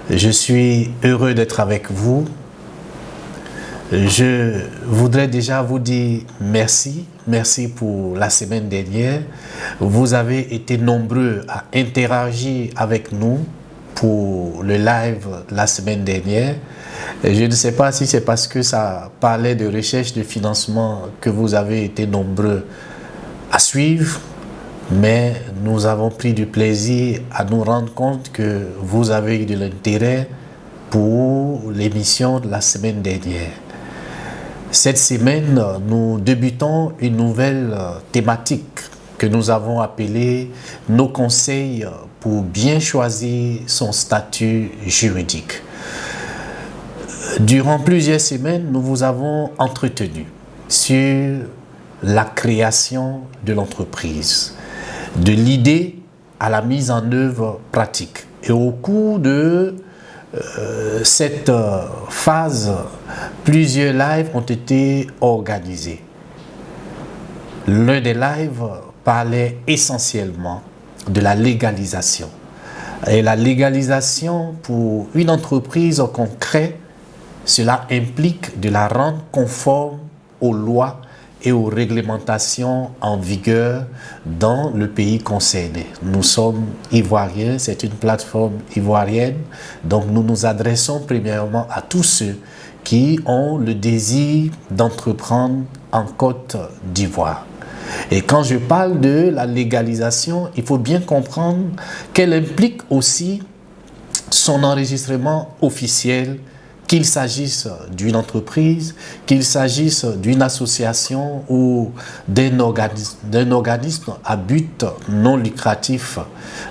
Je suis heureux d'être avec vous. Je voudrais déjà vous dire merci. Merci pour la semaine dernière. Vous avez été nombreux à interagir avec nous pour le live la semaine dernière. Je ne sais pas si c'est parce que ça parlait de recherche de financement que vous avez été nombreux à suivre, mais nous avons pris du plaisir à nous rendre compte que vous avez eu de l'intérêt pour l'émission de la semaine dernière. Cette semaine, nous débutons une nouvelle thématique que nous avons appelée « Nos conseils pour bien choisir son statut juridique ». Durant plusieurs semaines, nous vous avons entretenu sur la création de l'entreprise, de l'idée à la mise en œuvre pratique. Et au cours de cette phase, plusieurs lives ont été organisés. L'un des lives parlait essentiellement de la légalisation. Et la légalisation pour une entreprise concrète, cela implique de la rendre conforme aux lois et aux réglementations en vigueur dans le pays concerné. Nous sommes ivoiriens, c'est une plateforme ivoirienne, donc nous nous adressons premièrement à tous ceux qui ont le désir d'entreprendre en Côte d'Ivoire. Et quand je parle de la légalisation, il faut bien comprendre qu'elle implique aussi son enregistrement officiel, qu'il s'agisse d'une entreprise, qu'il s'agisse d'une association ou d'un organisme à but non lucratif.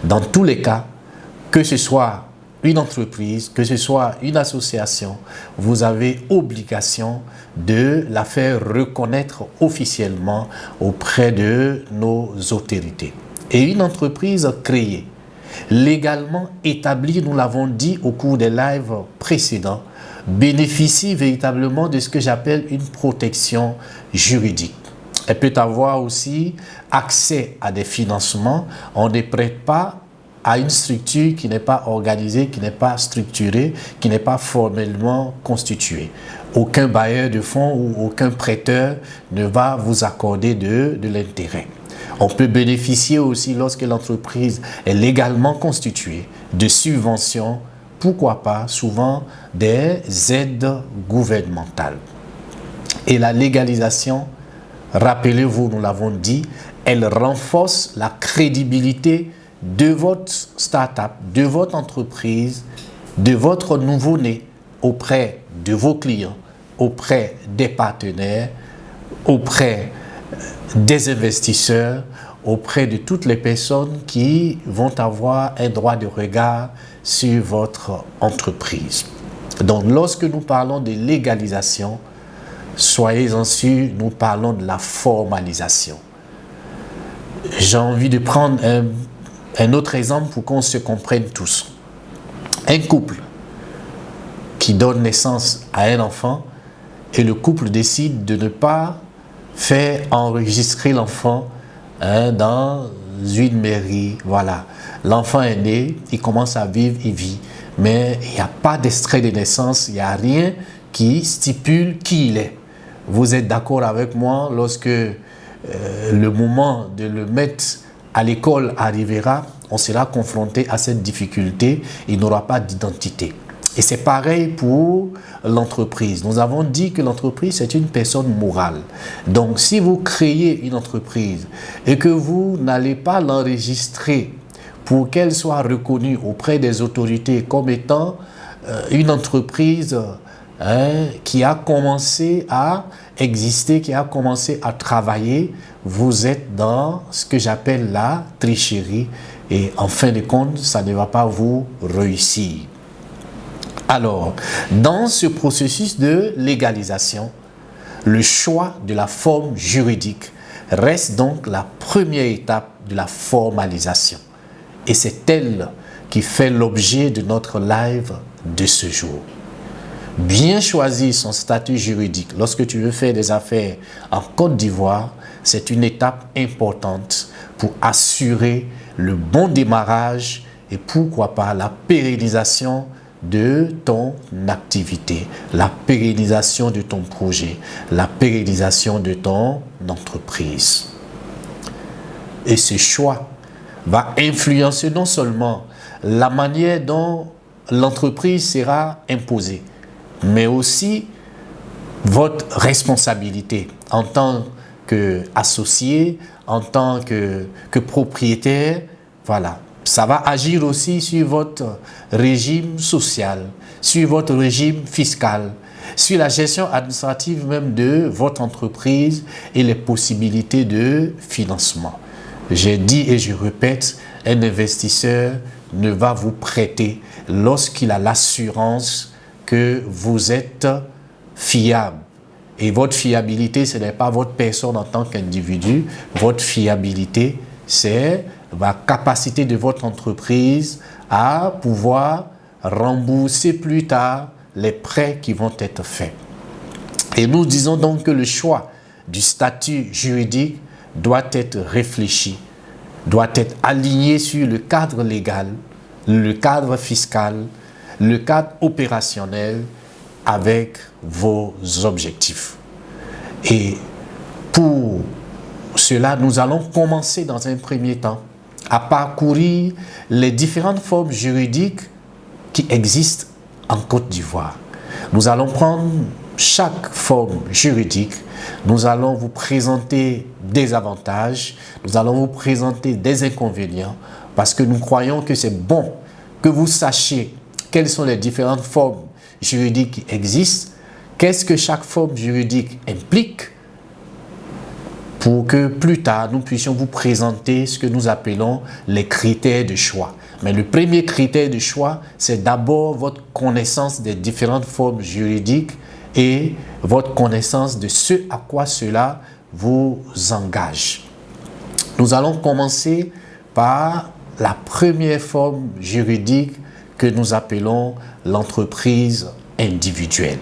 Dans tous les cas, que ce soit une entreprise, que ce soit une association, vous avez obligation de la faire reconnaître officiellement auprès de nos autorités. Et une entreprise créée, légalement établie, nous l'avons dit au cours des lives précédents, bénéficie véritablement de ce que j'appelle une protection juridique. Elle peut avoir aussi accès à des financements. On ne prête pas à une structure qui n'est pas organisée, qui n'est pas structurée, qui n'est pas formellement constituée. Aucun bailleur de fonds ou aucun prêteur ne va vous accorder de l'intérêt. On peut bénéficier aussi, lorsque l'entreprise est légalement constituée, de subventions, pourquoi pas, souvent des aides gouvernementales. Et la légalisation, rappelez-vous, nous l'avons dit, elle renforce la crédibilité de votre start-up, de votre entreprise, de votre nouveau-né auprès de vos clients, auprès des partenaires, auprès des investisseurs, auprès de toutes les personnes qui vont avoir un droit de regard sur votre entreprise. Donc, lorsque nous parlons de légalisation, soyez-en sûrs, nous parlons de la formalisation. J'ai envie de prendre un autre exemple pour qu'on se comprenne tous. Un couple qui donne naissance à un enfant et le couple décide de ne pas faire enregistrer l'enfant dans une mairie. Voilà, l'enfant est né, il commence à vivre, il vit, mais il n'y a pas d'extrait de naissance, il n'y a rien qui stipule qui il est. Vous êtes d'accord avec moi, lorsque le moment de le mettre à l'école arrivera, on sera confronté à cette difficulté, il n'aura pas d'identité. Et c'est pareil pour l'entreprise. Nous avons dit que l'entreprise, c'est une personne morale. Donc, si vous créez une entreprise et que vous n'allez pas l'enregistrer pour qu'elle soit reconnue auprès des autorités comme étant une entreprise qui a commencé à exister, qui a commencé à travailler, vous êtes dans ce que j'appelle la tricherie. Et en fin de compte, ça ne va pas vous réussir. Alors, dans ce processus de légalisation, le choix de la forme juridique reste donc la première étape de la formalisation. Et c'est elle qui fait l'objet de notre live de ce jour. Bien choisir son statut juridique lorsque tu veux faire des affaires en Côte d'Ivoire, c'est une étape importante pour assurer le bon démarrage et pourquoi pas la pérennisation de ton activité, la pérennisation de ton projet, la pérennisation de ton entreprise. Et ce choix va influencer non seulement la manière dont l'entreprise sera imposée, mais aussi votre responsabilité en tant qu'associé, en tant que propriétaire. Voilà. Ça va agir aussi sur votre régime social, sur votre régime fiscal, sur la gestion administrative même de votre entreprise et les possibilités de financement. J'ai dit et je répète, un investisseur ne va vous prêter lorsqu'il a l'assurance que vous êtes fiable. Et votre fiabilité, ce n'est pas votre personne en tant qu'individu. Votre fiabilité, c'est la capacité de votre entreprise à pouvoir rembourser plus tard les prêts qui vont être faits. Et nous disons donc que le choix du statut juridique doit être réfléchi, doit être aligné sur le cadre légal, le cadre fiscal, le cadre opérationnel avec vos objectifs. Et pour cela, nous allons commencer dans un premier temps à parcourir les différentes formes juridiques qui existent en Côte d'Ivoire. Nous allons prendre chaque forme juridique, nous allons vous présenter des avantages, nous allons vous présenter des inconvénients, parce que nous croyons que c'est bon que vous sachiez quelles sont les différentes formes juridiques qui existent, qu'est-ce que chaque forme juridique implique, pour que plus tard nous puissions vous présenter ce que nous appelons les critères de choix. Mais le premier critère de choix, c'est d'abord votre connaissance des différentes formes juridiques et votre connaissance de ce à quoi cela vous engage. Nous allons commencer par la première forme juridique que nous appelons l'entreprise individuelle.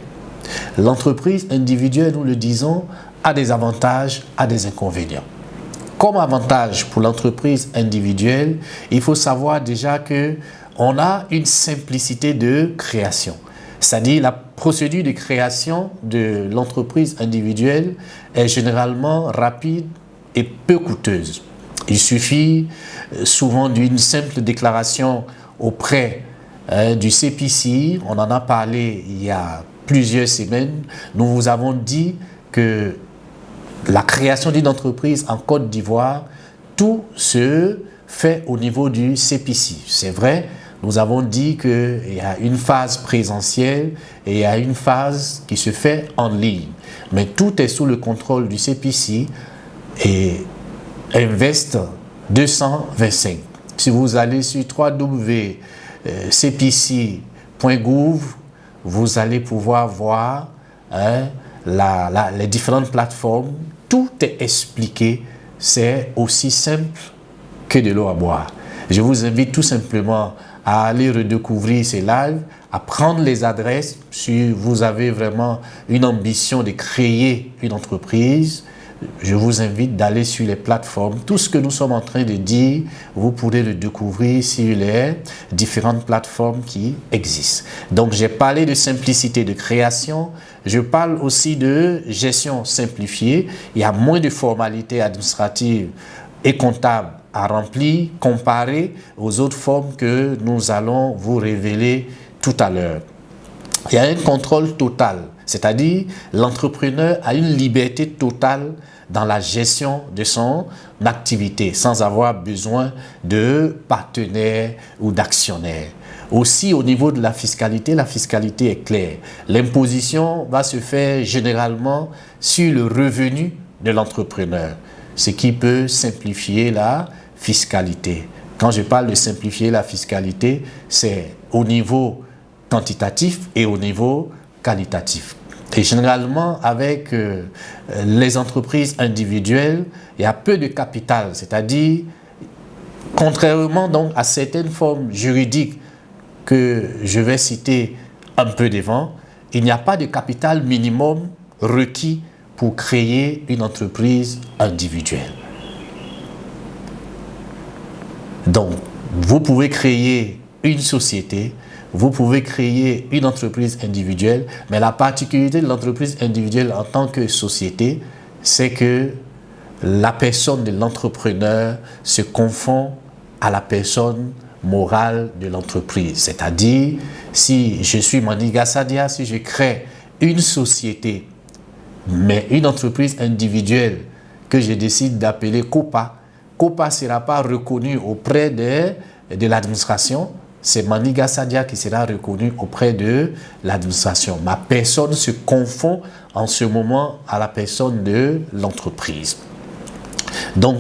L'entreprise individuelle, nous le disons, a des avantages, a des inconvénients. Comme avantage pour l'entreprise individuelle, il faut savoir déjà qu'on a une simplicité de création. C'est-à-dire la procédure de création de l'entreprise individuelle est généralement rapide et peu coûteuse. Il suffit souvent d'une simple déclaration auprès du CPC. On en a parlé il y a plusieurs semaines. Nous vous avons dit que la création d'une entreprise en Côte d'Ivoire, tout se fait au niveau du CPC. C'est vrai, nous avons dit qu'il y a une phase présentielle et il y a une phase qui se fait en ligne. Mais tout est sous le contrôle du CPC et Invest 225. Si vous allez sur www.cpc.gouv, vous allez pouvoir voir les différentes plateformes. Tout est expliqué. C'est aussi simple que de l'eau à boire. Je vous invite tout simplement à aller redécouvrir ces lives, à prendre les adresses si vous avez vraiment une ambition de créer une entreprise. Je vous invite d'aller sur les plateformes. Tout ce que nous sommes en train de dire, vous pourrez le découvrir sur les différentes plateformes qui existent. Donc, j'ai parlé de simplicité de création. Je parle aussi de gestion simplifiée. Il y a moins de formalités administratives et comptables à remplir comparé aux autres formes que nous allons vous révéler tout à l'heure. Il y a un contrôle total, c'est-à-dire l'entrepreneur a une liberté totale dans la gestion de son activité sans avoir besoin de partenaires ou d'actionnaires. Aussi, au niveau de la fiscalité est claire. L'imposition va se faire généralement sur le revenu de l'entrepreneur, ce qui peut simplifier la fiscalité. Quand je parle de simplifier la fiscalité, c'est au niveau quantitatif et au niveau qualitatif. Et généralement, avec les entreprises individuelles, il y a peu de capital, c'est-à-dire, contrairement donc à certaines formes juridiques que je vais citer un peu devant, il n'y a pas de capital minimum requis pour créer une entreprise individuelle. Donc, vous pouvez créer une société, vous pouvez créer une entreprise individuelle, mais la particularité de l'entreprise individuelle en tant que société, c'est que la personne de l'entrepreneur se confond à la personne morale de l'entreprise. C'est-à-dire, si je suis Maniga Sadia, si je crée une société, mais une entreprise individuelle que je décide d'appeler COPA, COPA ne sera pas reconnu auprès de l'administration, c'est Maniga Sadia qui sera reconnu auprès de l'administration. Ma personne se confond en ce moment à la personne de l'entreprise. Donc,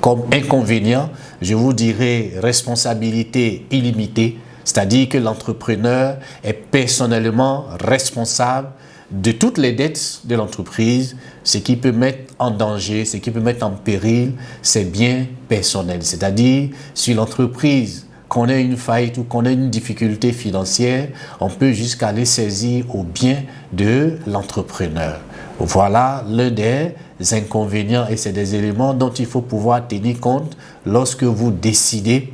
comme inconvénient, je vous dirais responsabilité illimitée, c'est-à-dire que l'entrepreneur est personnellement responsable de toutes les dettes de l'entreprise, ce qui peut mettre en danger, ce qui peut mettre en péril ses biens personnels. C'est-à-dire, si l'entreprise connaît une faillite ou connaît une difficulté financière, on peut jusqu'à aller saisir aux biens de l'entrepreneur. Voilà l'un des inconvénients et c'est des éléments dont il faut pouvoir tenir compte lorsque vous décidez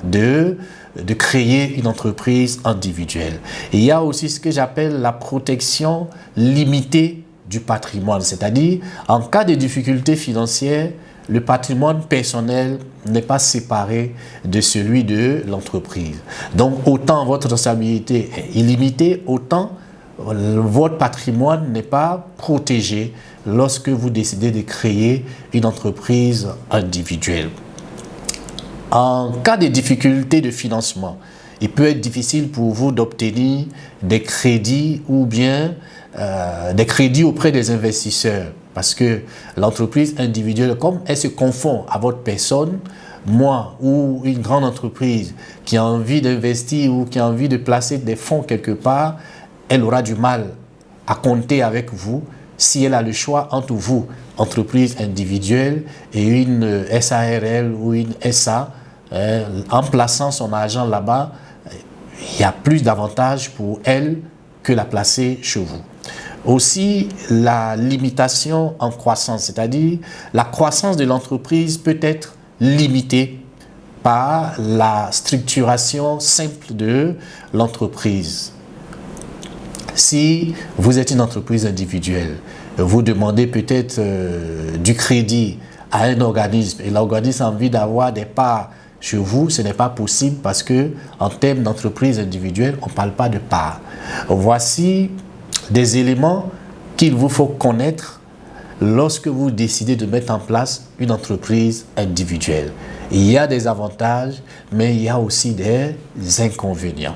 de créer une entreprise individuelle. Et il y a aussi ce que j'appelle la protection limitée du patrimoine, c'est-à-dire en cas de difficultés financières, le patrimoine personnel n'est pas séparé de celui de l'entreprise. Donc autant votre responsabilité est illimitée, autant votre patrimoine n'est pas protégé lorsque vous décidez de créer une entreprise individuelle. En cas de difficulté de financement, il peut être difficile pour vous d'obtenir des crédits ou bien des crédits auprès des investisseurs parce que l'entreprise individuelle, comme elle se confond à votre personne, moi ou une grande entreprise qui a envie d'investir ou qui a envie de placer des fonds quelque part, elle aura du mal à compter avec vous si elle a le choix entre vous, entreprise individuelle, et une SARL ou une SA. En plaçant son argent là-bas, il y a plus d'avantages pour elle que la placer chez vous. Aussi, la limitation en croissance, c'est-à-dire la croissance de l'entreprise peut être limitée par la structuration simple de l'entreprise. Si vous êtes une entreprise individuelle, vous demandez peut-être du crédit à un organisme et l'organisme a envie d'avoir des parts chez vous, ce n'est pas possible parce que en termes d'entreprise individuelle, on ne parle pas de parts. Voici des éléments qu'il vous faut connaître lorsque vous décidez de mettre en place une entreprise individuelle. Il y a des avantages, mais il y a aussi des inconvénients.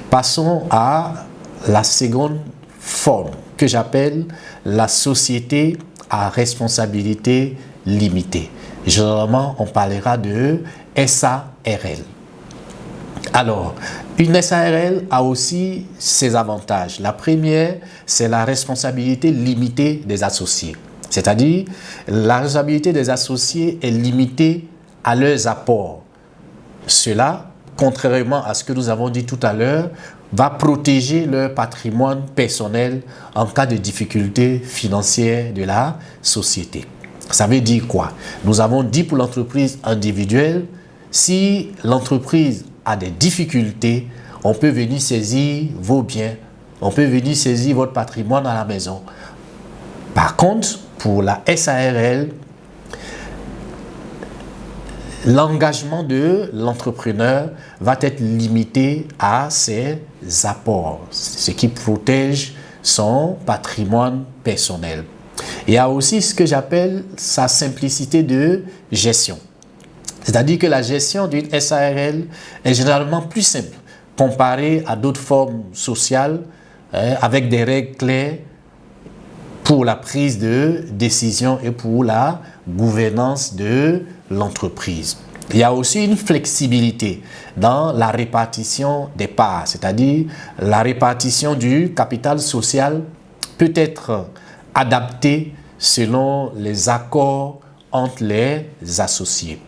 Passons à la seconde forme que j'appelle la société à responsabilité limitée. Généralement, on parlera de SARL. Alors, une SARL a aussi ses avantages. La première, c'est la responsabilité limitée des associés. C'est-à-dire, la responsabilité des associés est limitée à leurs apports. Cela, contrairement à ce que nous avons dit tout à l'heure, va protéger leur patrimoine personnel en cas de difficultés financières de la société. Ça veut dire quoi? Nous avons dit pour l'entreprise individuelle, si l'entreprise a des difficultés, on peut venir saisir vos biens, on peut venir saisir votre patrimoine à la maison. Par contre, pour la SARL, l'engagement de l'entrepreneur va être limité à ses apports, ce qui protège son patrimoine personnel. Il y a aussi ce que j'appelle sa simplicité de gestion. C'est-à-dire que la gestion d'une SARL est généralement plus simple comparée à d'autres formes sociales avec des règles claires pour la prise de décision et pour la gouvernance de l'entreprise. Il y a aussi une flexibilité dans la répartition des parts, c'est-à-dire la répartition du capital social peut être adaptée selon les accords entre les associés.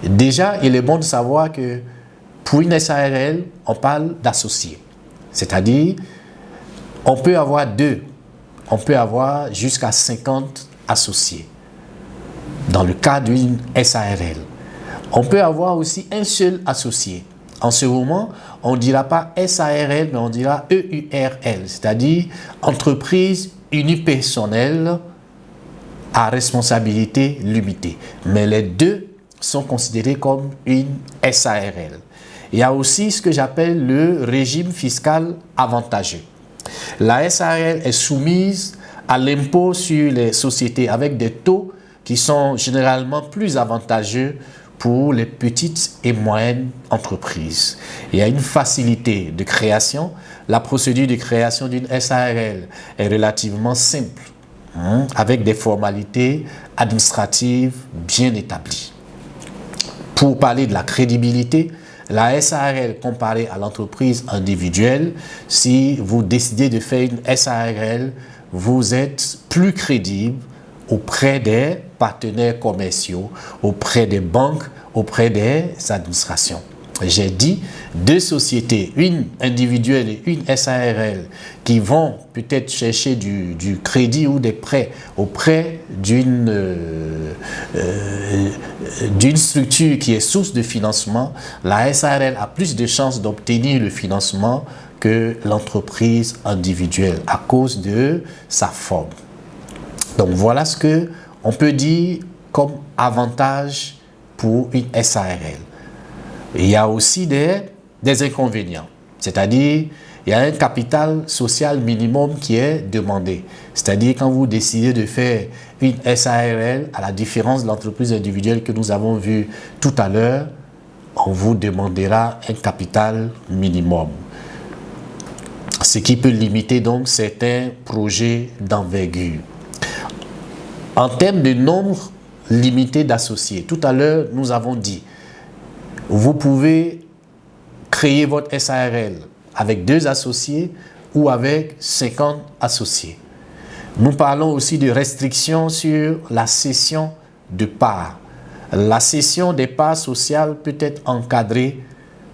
Déjà, il est bon de savoir que pour une SARL, on parle d'associés, c'est-à-dire on peut avoir jusqu'à 50 associés dans le cas d'une SARL. On peut avoir aussi un seul associé En ce moment, on ne dira pas SARL, mais on dira EURL, c'est-à-dire entreprise unipersonnelle à responsabilité limitée. Mais les deux sont considérés comme une SARL. Il y a aussi ce que j'appelle le régime fiscal avantageux. La SARL est soumise à l'impôt sur les sociétés avec des taux qui sont généralement plus avantageux pour les petites et moyennes entreprises. Il y a une facilité de création. La procédure de création d'une SARL est relativement simple, avec des formalités administratives bien établies. Pour parler de la crédibilité, la SARL comparée à l'entreprise individuelle, si vous décidez de faire une SARL, vous êtes plus crédible auprès des partenaires commerciaux, auprès des banques, auprès des administrations. J'ai dit deux sociétés, une individuelle et une SARL, qui vont peut-être chercher du crédit ou des prêts auprès d'une structure qui est source de financement. La SARL a plus de chances d'obtenir le financement que l'entreprise individuelle à cause de sa forme. Donc voilà ce que on peut dire comme avantage pour une SARL. Il y a aussi des inconvénients, c'est-à-dire il y a un capital social minimum qui est demandé. C'est-à-dire quand vous décidez de faire une SARL, à la différence de l'entreprise individuelle que nous avons vue tout à l'heure, on vous demandera un capital minimum. Ce qui peut limiter donc certains projets d'envergure. En termes de nombre limité d'associés, tout à l'heure nous avons dit, vous pouvez créer votre SARL avec 2 associés ou avec 50 associés. Nous parlons aussi de restrictions sur la cession de parts. La cession des parts sociales peut être encadrée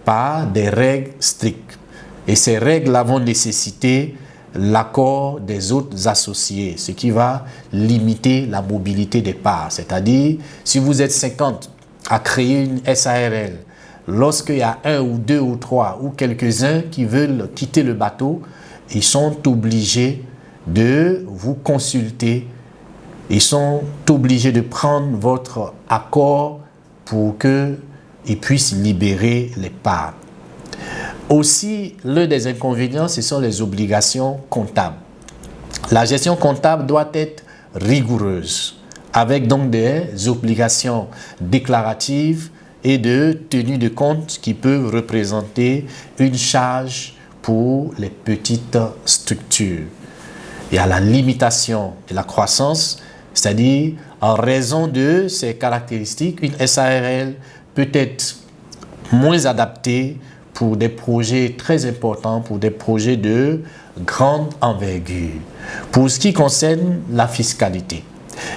par des règles strictes. Et ces règles vont nécessiter l'accord des autres associés, ce qui va limiter la mobilité des parts. C'est-à-dire, si vous êtes 50 à créer une SARL, lorsqu'il y a 1 ou 2 ou 3 ou quelques-uns qui veulent quitter le bateau, ils sont obligés de vous consulter. Ils sont obligés de prendre votre accord pour qu'ils puissent libérer les parts. Aussi, l'un des inconvénients, ce sont les obligations comptables. La gestion comptable doit être rigoureuse, avec donc des obligations déclaratives et de tenue de compte qui peuvent représenter une charge pour les petites structures. Il y a la limitation de la croissance, c'est-à-dire en raison de ces caractéristiques, une SARL peut être moins adaptée pour des projets très importants, pour des projets de grande envergure. Pour ce qui concerne la fiscalité,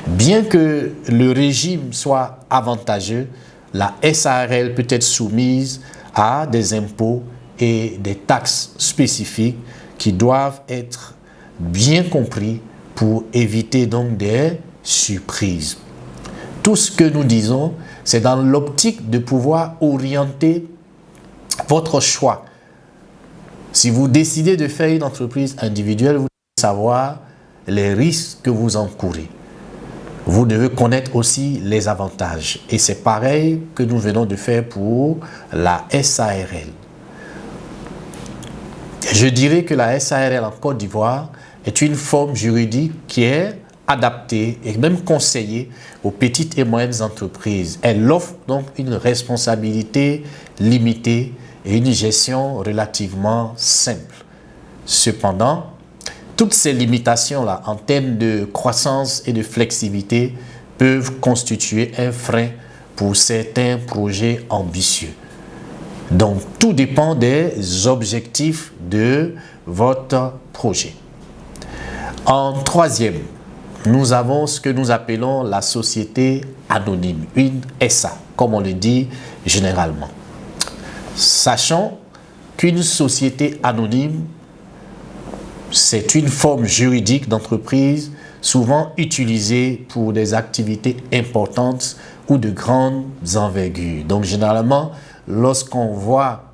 bien que le régime soit avantageux, la SARL peut être soumise à des impôts et des taxes spécifiques qui doivent être bien compris pour éviter donc des surprises. Tout ce que nous disons, c'est dans l'optique de pouvoir orienter votre choix. Si vous décidez de faire une entreprise individuelle, vous devez savoir les risques que vous encourez. Vous devez connaître aussi les avantages. Et c'est pareil que nous venons de faire pour la SARL. Je dirais que la SARL en Côte d'Ivoire est une forme juridique qui est adaptée et même conseillée aux petites et moyennes entreprises. Elle offre donc une responsabilité limitée et une gestion relativement simple. Cependant, toutes ces limitations-là, en termes de croissance et de flexibilité, peuvent constituer un frein pour certains projets ambitieux. Donc, tout dépend des objectifs de votre projet. En troisième, nous avons ce que nous appelons la société anonyme, une SA, comme on le dit généralement. Sachant qu'une société anonyme, c'est une forme juridique d'entreprise souvent utilisée pour des activités importantes ou de grandes envergures. Donc généralement, lorsqu'on voit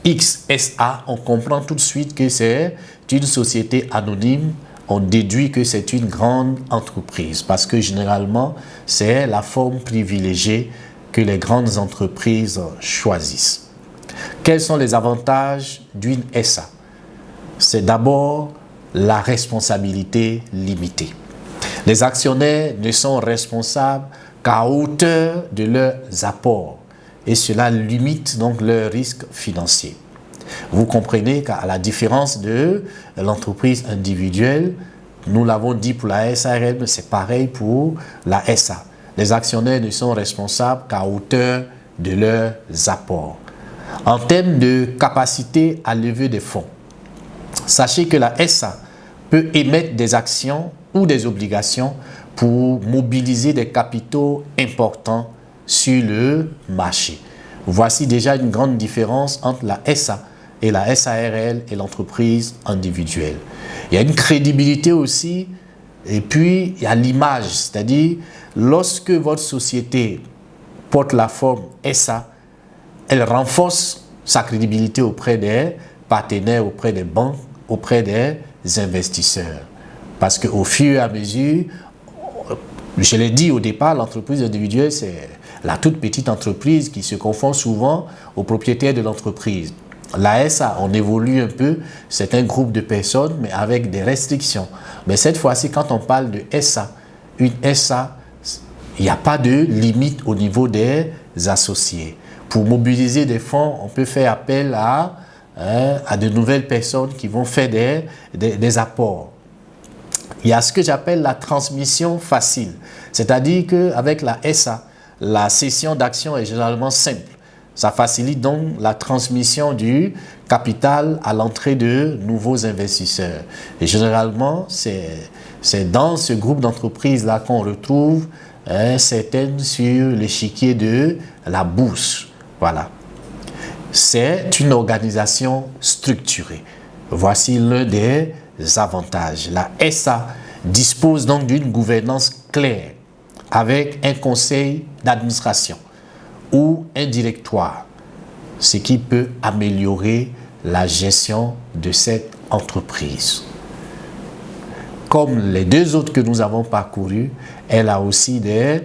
XSA, on comprend tout de suite que c'est une société anonyme. On déduit que c'est une grande entreprise parce que généralement, c'est la forme privilégiée que les grandes entreprises choisissent. Quels sont les avantages d'une SA? C'est d'abord la responsabilité limitée. Les actionnaires ne sont responsables qu'à hauteur de leurs apports et cela limite donc leur risque financier. Vous comprenez qu'à la différence de l'entreprise individuelle, nous l'avons dit pour la SARL, mais c'est pareil pour la SA. Les actionnaires ne sont responsables qu'à hauteur de leurs apports. En termes de capacité à lever des fonds, sachez que la SA peut émettre des actions ou des obligations pour mobiliser des capitaux importants sur le marché. Voici déjà une grande différence entre la SA et la SARL et l'entreprise individuelle. Il y a une crédibilité aussi et puis il y a l'image, c'est-à-dire lorsque votre société porte la forme SA, elle renforce sa crédibilité auprès des partenaires, auprès des banques, auprès des investisseurs. Parce qu'au fur et à mesure, je l'ai dit au départ, l'entreprise individuelle, c'est la toute petite entreprise qui se confond souvent aux propriétaires de l'entreprise. La SA, on évolue un peu, c'est un groupe de personnes, mais avec des restrictions. Mais cette fois-ci, quand on parle de SA, une SA, il n'y a pas de limite au niveau des associés. Pour mobiliser des fonds, on peut faire appel à de nouvelles personnes qui vont faire des apports. Il y a ce que j'appelle la transmission facile. C'est-à-dire qu'avec la SA, la cession d'actions est généralement simple. Ça facilite donc la transmission du capital à l'entrée de nouveaux investisseurs. Et généralement, c'est dans ce groupe d'entreprises-là qu'on retrouve certaines sur l'échiquier de la bourse. Voilà. C'est une organisation structurée. Voici l'un des avantages. La SA dispose donc d'une gouvernance claire avec un conseil d'administration ou un directoire, ce qui peut améliorer la gestion de cette entreprise. Comme les deux autres que nous avons parcourus, elle a aussi des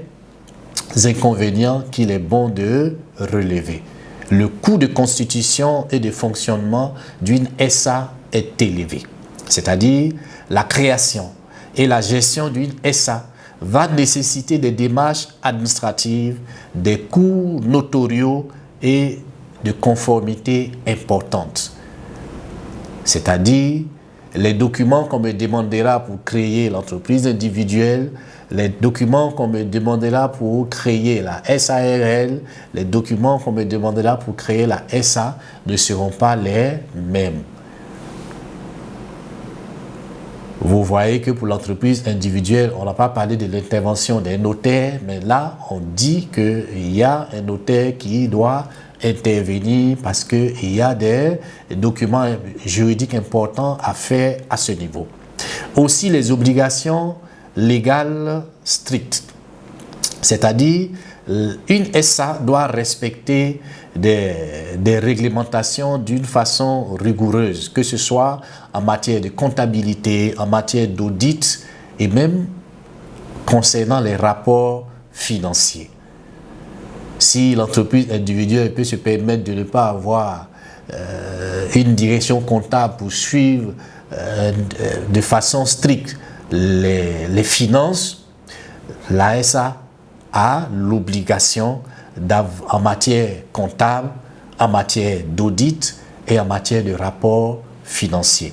inconvénients qu'il est bon de relever. Le coût de constitution et de fonctionnement d'une SA est élevé. C'est-à-dire la création et la gestion d'une SA va nécessiter des démarches administratives, des coûts notariaux et de conformité importantes. C'est-à-dire les documents qu'on me demandera pour créer l'entreprise individuelle, les documents qu'on me demandera pour créer la SARL, les documents qu'on me demandera pour créer la SA ne seront pas les mêmes. Vous voyez que pour l'entreprise individuelle, on n'a pas parlé de l'intervention des notaires, mais là, on dit qu'il y a un notaire qui doit intervenir parce qu'il y a des documents juridiques importants à faire à ce niveau. Aussi, les obligations légales strictes, c'est-à-dire une SA doit respecter des réglementations d'une façon rigoureuse, que ce soit en matière de comptabilité, en matière d'audit et même concernant les rapports financiers. Si l'entreprise individuelle peut se permettre de ne pas avoir une direction comptable pour suivre de façon stricte les finances, la SA a l'obligation en matière comptable, en matière d'audit et en matière de rapport financier.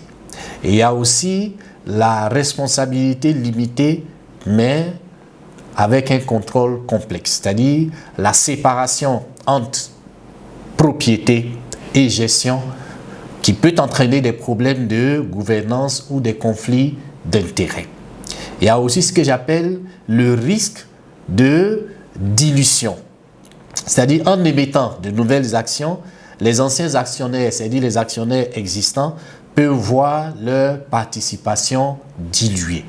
Et il y a aussi la responsabilité limitée, mais avec un contrôle complexe, c'est-à-dire la séparation entre propriété et gestion qui peut entraîner des problèmes de gouvernance ou des conflits d'intérêts. Il y a aussi ce que j'appelle le risque de dilution. C'est-à-dire en émettant de nouvelles actions, les anciens actionnaires, c'est-à-dire les actionnaires existants, peuvent voir leur participation diluée.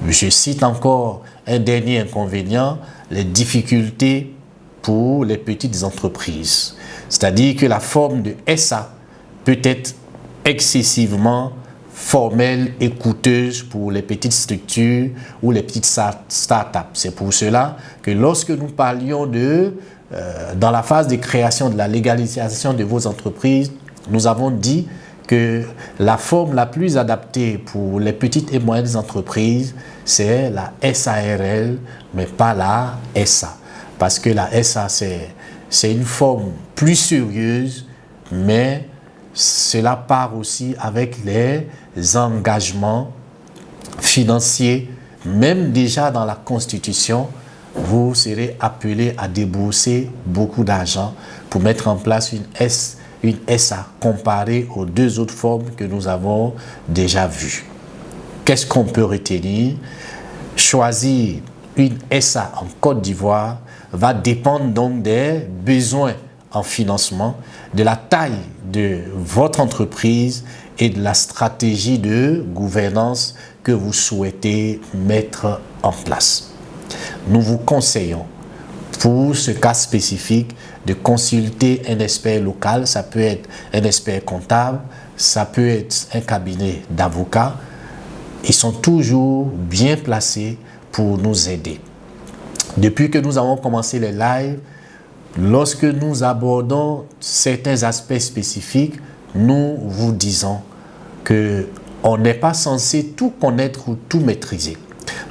Je cite encore un dernier inconvénient, les difficultés pour les petites entreprises. C'est-à-dire que la forme de SA peut être excessivement formelle et coûteuse pour les petites structures ou les petites start-up. C'est pour cela que lorsque nous parlions dans la phase de création de la légalisation de vos entreprises, nous avons dit que la forme la plus adaptée pour les petites et moyennes entreprises, c'est la SARL, mais pas la SA. Parce que la SA, c'est une forme plus sérieuse, mais cela part aussi avec les engagements financiers. Même déjà dans la Constitution, vous serez appelé à débourser beaucoup d'argent pour mettre en place une SA comparée aux deux autres formes que nous avons déjà vues. Qu'est-ce qu'on peut retenir? Choisir une SA en Côte d'Ivoire va dépendre donc des besoins en financement, de la taille de votre entreprise et de la stratégie de gouvernance que vous souhaitez mettre en place. Nous vous conseillons, pour ce cas spécifique, de consulter un expert local. Ça peut être un expert comptable, ça peut être un cabinet d'avocats. Ils sont toujours bien placés pour nous aider. Depuis que nous avons commencé les lives, lorsque nous abordons certains aspects spécifiques, nous vous disons qu'on n'est pas censé tout connaître ou tout maîtriser.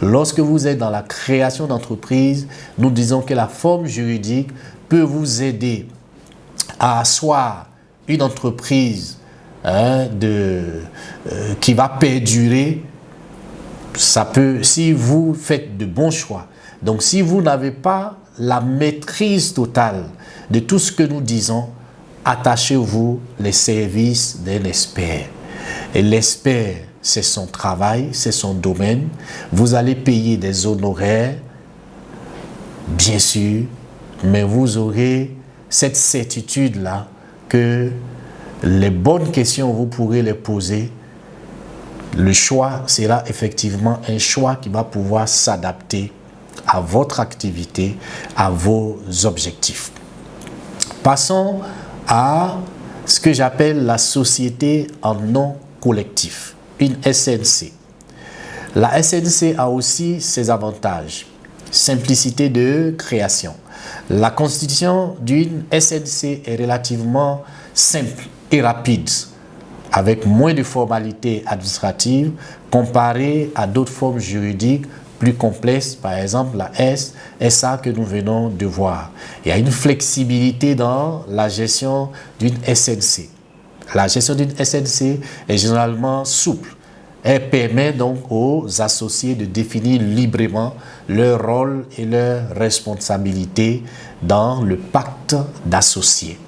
Lorsque vous êtes dans la création d'entreprise, nous disons que la forme juridique peut vous aider à asseoir une entreprise qui va perdurer. Ça peut, si vous faites de bons choix. Donc, si vous n'avez pas la maîtrise totale de tout ce que nous disons, attachez-vous les services d'un expert. Et l'expert, c'est son travail, c'est son domaine. Vous allez payer des honoraires, bien sûr, mais vous aurez cette certitude-là que les bonnes questions, vous pourrez les poser. Le choix sera effectivement un choix qui va pouvoir s'adapter à votre activité, à vos objectifs. Passons à ce que j'appelle la société en nom collectif, une SNC. La SNC a aussi ses avantages. Simplicité de création. La constitution d'une SNC est relativement simple et rapide, avec moins de formalités administratives comparées à d'autres formes juridiques plus complexes, par exemple la SA que nous venons de voir. Il y a une flexibilité dans la gestion d'une SNC. La gestion d'une SNC est généralement souple. Elle permet donc aux associés de définir librement leur rôle et leurs responsabilités dans le pacte d'associés.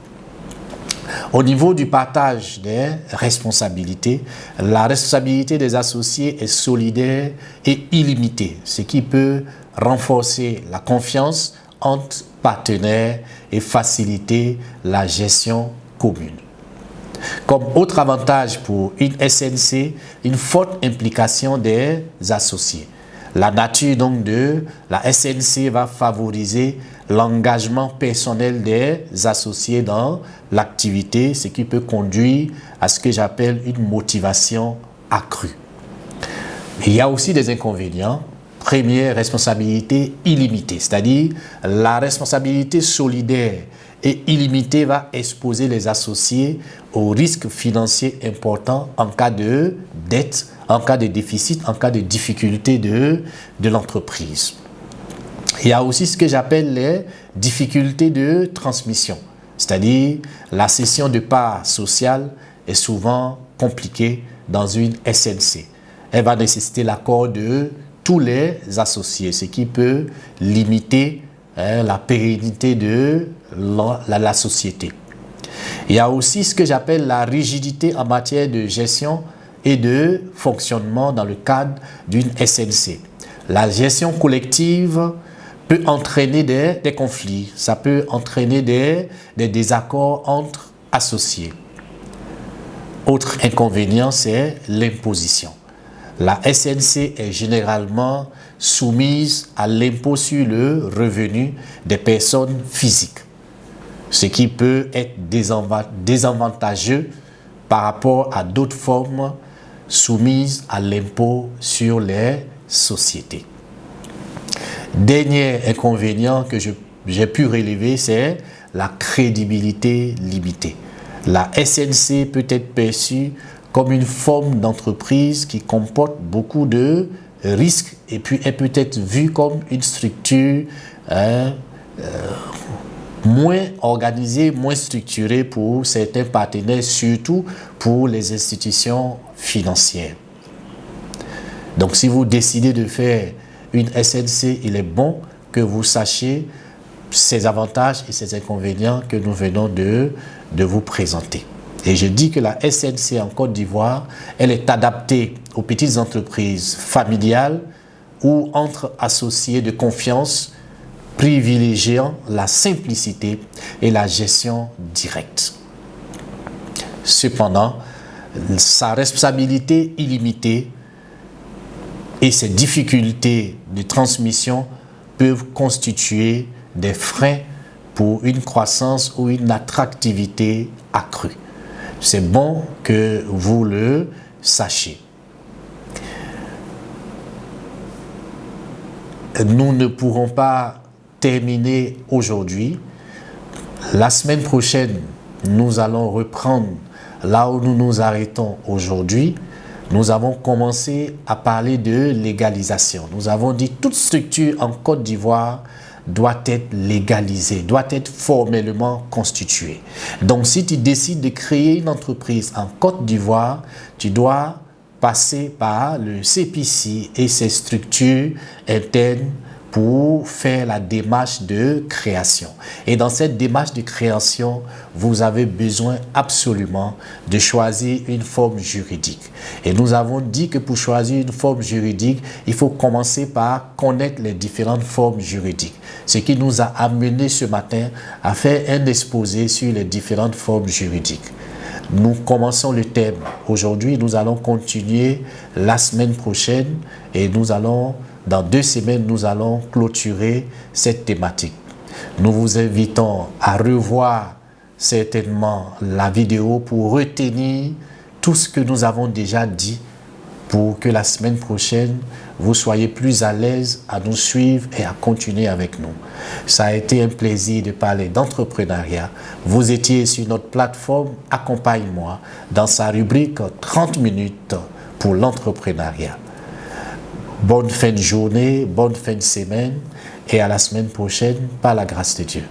Au niveau du partage des responsabilités, la responsabilité des associés est solidaire et illimitée, ce qui peut renforcer la confiance entre partenaires et faciliter la gestion commune. Comme autre avantage pour une SNC, une forte implication des associés. La nature donc de la SNC va favoriser l'engagement personnel des associés dans l'activité, ce qui peut conduire à ce que j'appelle une motivation accrue. Il y a aussi des inconvénients. Première, responsabilité illimitée, c'est-à-dire la responsabilité solidaire et illimitée va exposer les associés aux risques financiers importants en cas de dette, en cas de déficit, en cas de difficulté de l'entreprise. Il y a aussi ce que j'appelle les difficultés de transmission, c'est-à-dire la cession de parts sociales est souvent compliquée dans une SNC. Elle va nécessiter l'accord de tous les associés, ce qui peut limiter la pérennité de la société. Il y a aussi ce que j'appelle la rigidité en matière de gestion et de fonctionnement dans le cadre d'une SNC. La gestion collective peut entraîner des conflits, ça peut entraîner des désaccords entre associés. Autre inconvénient, c'est l'imposition. La SNC est généralement soumises à l'impôt sur le revenu des personnes physiques, ce qui peut être désavantageux par rapport à d'autres formes soumises à l'impôt sur les sociétés. Dernier inconvénient que j'ai pu relever, c'est la crédibilité limitée. La SNC peut être perçue comme une forme d'entreprise qui comporte beaucoup de risques et puis elle peut être vue comme une structure moins organisée, moins structurée pour certains partenaires, surtout pour les institutions financières. Donc si vous décidez de faire une SNC, il est bon que vous sachiez ses avantages et ses inconvénients que nous venons de vous présenter. Et je dis que la SNC en Côte d'Ivoire, elle est adaptée aux petites entreprises familiales ou entre associés de confiance, privilégiant la simplicité et la gestion directe. Cependant, sa responsabilité illimitée et ses difficultés de transmission peuvent constituer des freins pour une croissance ou une attractivité accrue. C'est bon que vous le sachiez. Nous ne pourrons pas terminer aujourd'hui. La semaine prochaine, nous allons reprendre là où nous nous arrêtons aujourd'hui. Nous avons commencé à parler de légalisation. Nous avons dit toute structure en Côte d'Ivoire doit être légalisée, doit être formellement constituée. Donc si tu décides de créer une entreprise en Côte d'Ivoire, tu dois passer par le CPC et ses structures internes pour faire la démarche de création. Et dans cette démarche de création, vous avez besoin absolument de choisir une forme juridique. Et nous avons dit que pour choisir une forme juridique, il faut commencer par connaître les différentes formes juridiques. Ce qui nous a amené ce matin à faire un exposé sur les différentes formes juridiques. Nous commençons le thème. Aujourd'hui, nous allons continuer la semaine prochaine et dans 2 semaines, nous allons clôturer cette thématique. Nous vous invitons à revoir certainement la vidéo pour retenir tout ce que nous avons déjà dit pour que la semaine prochaine, vous soyez plus à l'aise à nous suivre et à continuer avec nous. Ça a été un plaisir de parler d'entrepreneuriat. Vous étiez sur notre plateforme Accompagne-moi dans sa rubrique 30 minutes pour l'entrepreneuriat. Bonne fin de journée, bonne fin de semaine et à la semaine prochaine par la grâce de Dieu.